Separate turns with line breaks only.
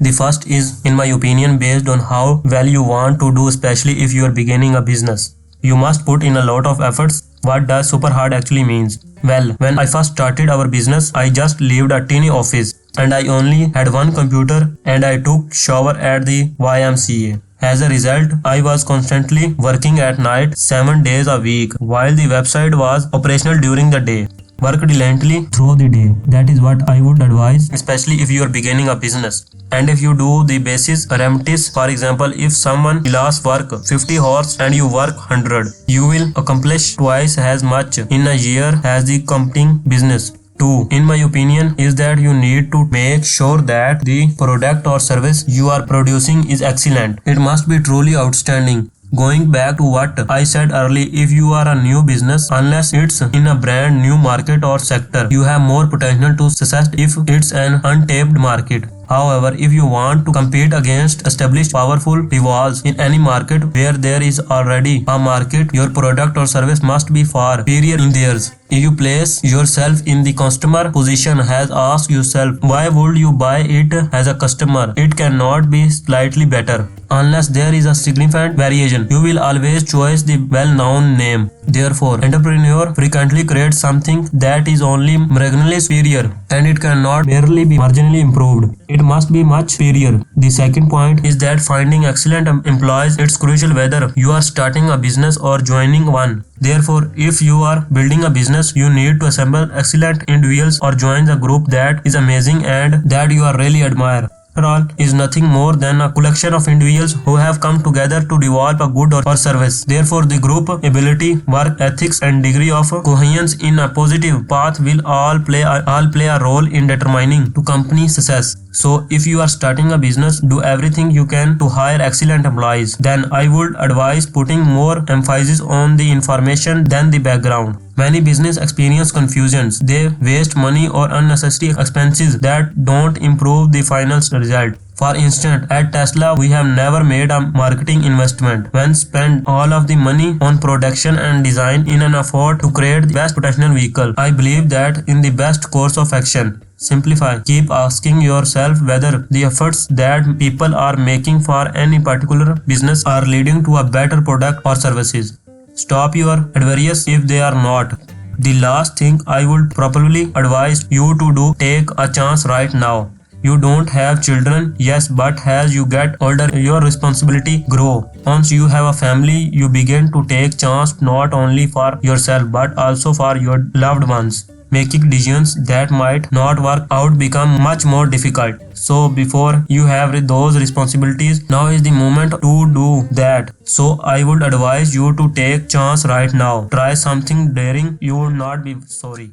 The first is, in my opinion, based on how well you want to do, especially if you are beginning a business. You must put in a lot of efforts. What does super hard actually means? Well, when I first started our business, I just lived a tiny office and I only had one computer and I took shower at the YMCA. As a result, I was constantly working at night 7 days a week while the website was operational during the day. Work diligently through the day. That is what I would advise, especially if you are beginning a business. And if you do the basis remedies, for example, if someone else work 50 hours and you work 100, you will accomplish twice as much in a year as the competing business. 2. In my opinion, is that you need to make sure that the product or service you are producing is excellent. It must be truly outstanding. Going back to what I said earlier, if you are a new business, unless it's in a brand new market or sector, you have more potential to success if it's an untapped market. However, if you want to compete against established powerful rivals in any market where there is already a market, your product or service must be far superior in theirs. If you place yourself in the customer position, has asked yourself, why would you buy it as a customer? It cannot be slightly better. Unless there is a significant variation, you will always choose the well-known name. Therefore, entrepreneur frequently creates something that is only marginally superior, and it cannot merely be marginally improved. It must be much superior. The second point is that finding excellent employees is crucial whether you are starting a business or joining one. Therefore, if you are building a business, you need to assemble excellent individuals or join a group that is amazing and that you are really admire. After all, is nothing more than a collection of individuals who have come together to develop a good or service. Therefore, the group ability, work ethics, and degree of coherence in a positive path will all play a role in determining to company success. So, if you are starting a business, do everything you can to hire excellent employees. Then I would advise putting more emphasis on the information than the background. Many business experience confusions. They waste money or unnecessary expenses that don't improve the final result. For instance, at Tesla, we have never made a marketing investment when spent all of the money on production and design in an effort to create the best potential vehicle. I believe that in the best course of action. Simplify. Keep asking yourself whether the efforts that people are making for any particular business are leading to a better product or services. Stop your adversaries if they are not. The last thing I would probably advise you to do, take a chance right now. You don't have children, yes, but as you get older, your responsibility grow. Once you have a family, you begin to take chance not only for yourself but also for your loved ones. Making decisions that might not work out become much more difficult. So before you have those responsibilities, now is the moment to do that. So I would advise you to take chance right now. Try something daring, you will not be sorry.